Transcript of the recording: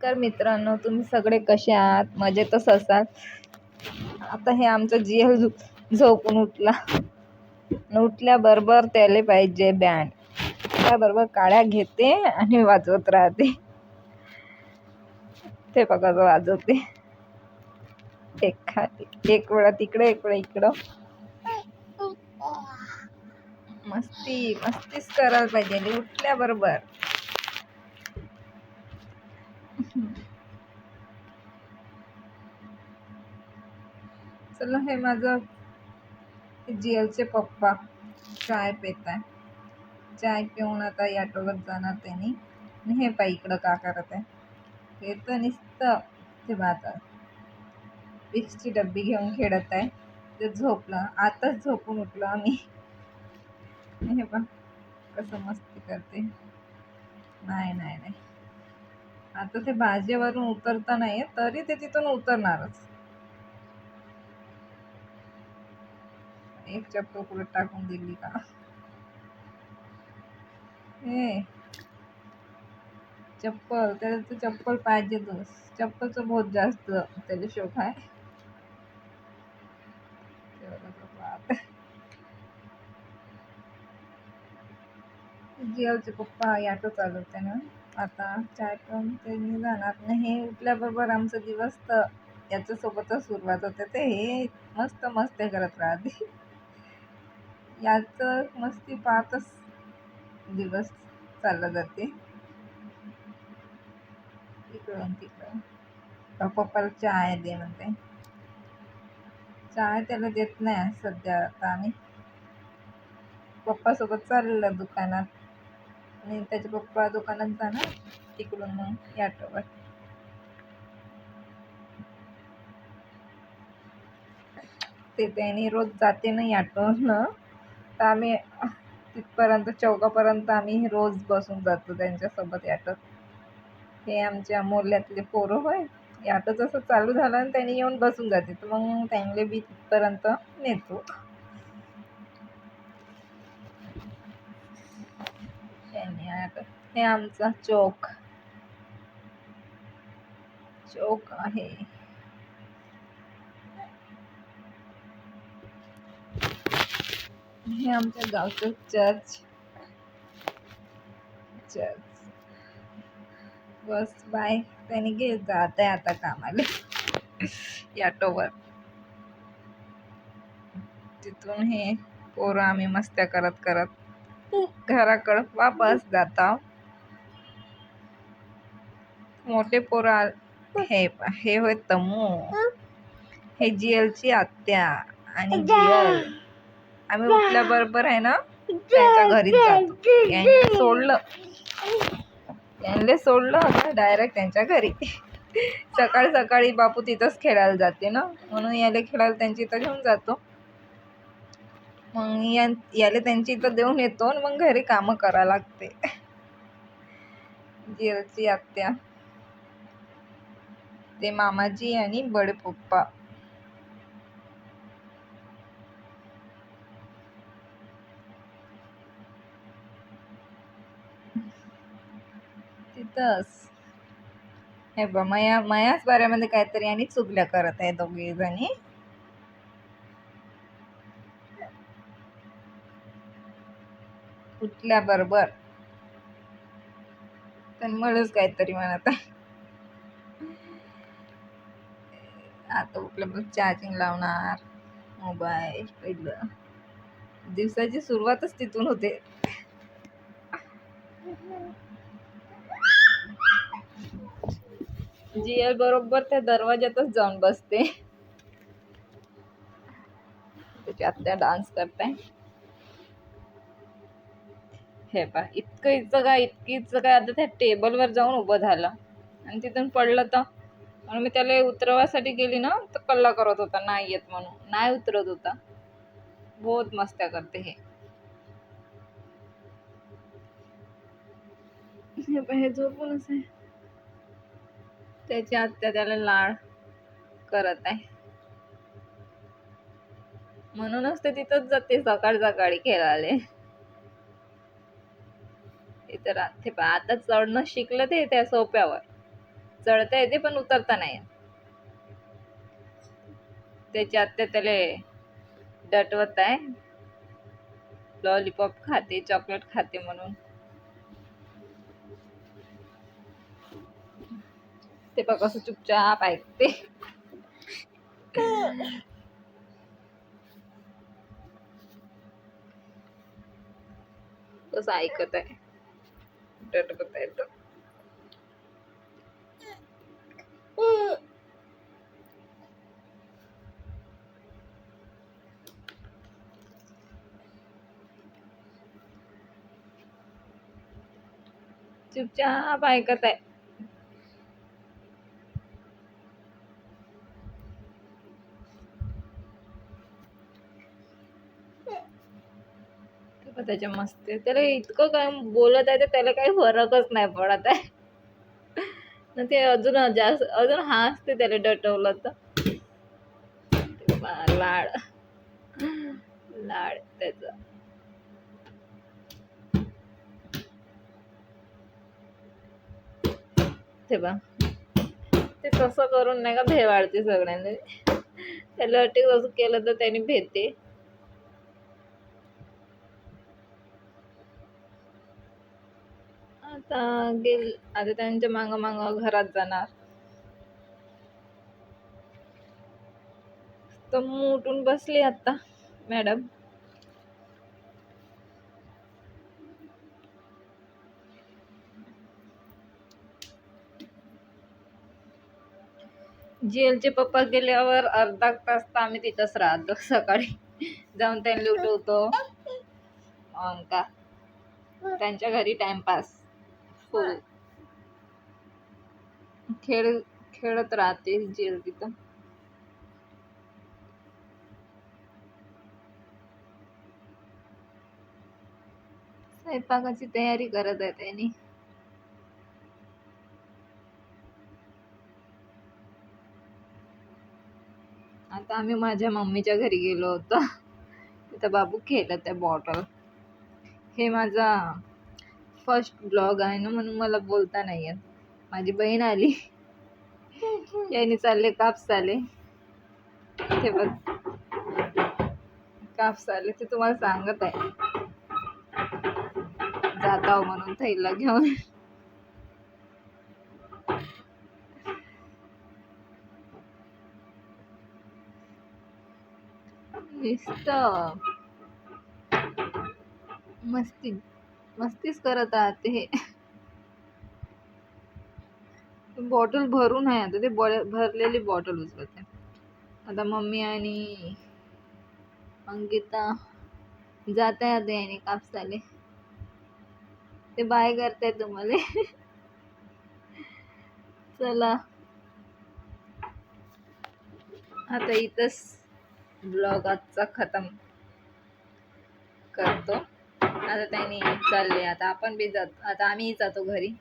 नमस्कार मित्रांनो, तुम्ही सगळे कसे आहात? मजेतच असाल. आता हे आमचं जियल झोपून उठल्याबरोबर त्याला पाहिजे बँड. त्याबरोबर काड्या घेते आणि वाजवत राहते. ते बघा वाजवते, एक वेळा तिकडे एक वेळा इकडं. मस्तीच करायला पाहिजे उठल्याबरोबर. चला, हे माझं जियलचे पप्पा चाय पित आहे. चाय पिऊन आता ऑटोवर जाणार त्यांनी. हे पाय इकडं का करत आहे. हे तर नुसतं ते बाजार विक्सची डब्बी घेऊन खेळत आहे. ते झोपलं, आताच झोपून उठलो आम्ही. हे पा कसं मस्ती करते. नाही आता ते बाजेवरून उतरता नाहीये तरी ते तिथून उतरणारच. एक चप्पल पुढे टाकून दिली का. हे चप्पल, त्याला चप्पल पाहिजे. चप्पलचं बहुत जास्त त्याला शौक आहे. जियलचे पप्पा ऑटो चालवते ना. आता चाय पिऊन त्यांनी जाणार नाही. उठल्याबरोबर आमचा दिवस तर याच्यासोबतच सुरुवात होते. ते हे मस्त करत राहते. याच मस्ती पाहतच दिवस चालला जाते. इकडून तिकडं. पप्पाला चाय दे म्हणते. चाय त्याला देत नाही सध्या. आता आम्ही पप्पा सोबत चाललेलं दुकानात आणि त्याचे पप्पा दुकानात जाणार तिकडून मग ऑटोवर. ते त्यांनी रोज जाते ना ऑटोनं, तर आम्ही तिथपर्यंत चौकापर्यंत आम्ही रोज बसून जातो त्यांच्यासोबत ऑटोत. हे आमच्या मोहल्ल्यातले पोरं होय. ऑटो जसं चालू झालं आणि त्यांनी येऊन बसून जाते, तर मग त्यांना बी तिथपर्यंत नेतो. हे आमचा चौक आहे. हे आमच्या गावचं चर्च. बस बाय. त्याने जात आहे आता कामाला ऑटोवर. तिथून हे पोरं आम्ही मस्त्या करत घराकडं वापस जाता. मोठे पोरं हे होय तमू. हे जियलची आत्या आणि जियल. आम्ही उठल्याबरोबर आहे ना त्यांच्या घरीच जातो. यांना सोडलं होतं डायरेक्ट त्यांच्या घरी. सकाळी बापू तिथंच खेळायला जाते ना, म्हणून याला खेळायला त्यांची इथं घेऊन जातो. मग याला त्यांची इथं देऊन येतो आणि मग घरी कामं करायला लागते. जियलची आत्या, ते मामाजी आणि बडे पप्पा. तिथंच हे बा मयाच बाऱ्यामध्ये काहीतरी आणि चुगल्या करत आहे दोघे जणी. उठल्याबरोबर मलाच काहीतरी म्हणत आहे. आता उठल्याबरोबर चार्जिंग लावणार मोबाईल. पहिलं दिवसाची सुरुवातच तिथून होते. जियल बरोबर त्या दरवाजातच जाऊन बसते. त्याची आत्या डान्स करताय. हे पा इतकीच काय आता त्या टेबलवर जाऊन उभं झालं आणि तिथून पडलं. तर म्हणून मी त्याला उतरवासाठी गेली ना, तर कल्ला करत होता नाही येत म्हणून. नाही उतरत होता. बहुत मस्त्या करते हे झोपूनच आहे. त्याची आत्या त्याला लाड करत आहे. म्हणूनच ते तिथंच जाते सकाळी खेळायला. इथं राहते. आता चढणं शिकलं ते त्या सोप्यावर. चढता येते पण उतरता नाही येत. त्याची आत्या त्याला दटवत आहे, लॉलीपॉप खाते, चॉकलेट खाते म्हणून. ते बघ कसं चुपचाप ऐकते. कसं ऐकत आहे, दटवत आहे तर. चुपचाप ऐकत आहे. त्याच्या मस्ती, त्याला इतकं काय बोलत आहे तर त्याला काही फरकच नाही पडत आहे ना. ते अजून जास्त अजून हसते त्याला दटवलं तर. लाड लाड त्याचा. ते बा ते तसं करून नाही का भेवाळते सगळ्यांना. त्याला वाटते तसं केलं तर त्याने भेटते. आता त्यांच्या माग माग घरात जाणार. तर उठून बसली आता मॅडम. जीएलचे पप्पा गेल्यावर अर्धा तास तर आम्ही तिथंच राहतो. सकाळी जाऊन त्यांना उठवतो, का त्यांच्या घरी टाइमपास फुल खेळत राहते जीएल तिथं. स्वयंपाकाची तयारी करत आहे त्यांनी. आता आम्ही माझ्या मम्मीच्या घरी गेलो होतो. तिथं बाबू खेळत आहे बॉटल. हे माझा फर्स्ट ब्लॉग आहे ना, म्हणून मला बोलता नाही येत. माझी बहीण आली, याने चालले कापसाले. ते बघ कापसाले, ते तुम्हाला सांगत आहे जाता म्हणून थैला घेऊन. मस्तीच करत राहते हे. बॉटल भरून आहे आता, ते भरलेली बॉटल उचलत आहे. आता मम्मी आणि अंकिता जात आहे आता याने कापसाले. ते बाय करताय तुम्हाला. चला आता इथंच ब्लॉग आजचा खतम करतो. आता त्यांनी चालले, आता आपण बी जातो, आता आम्ही जातो घरी.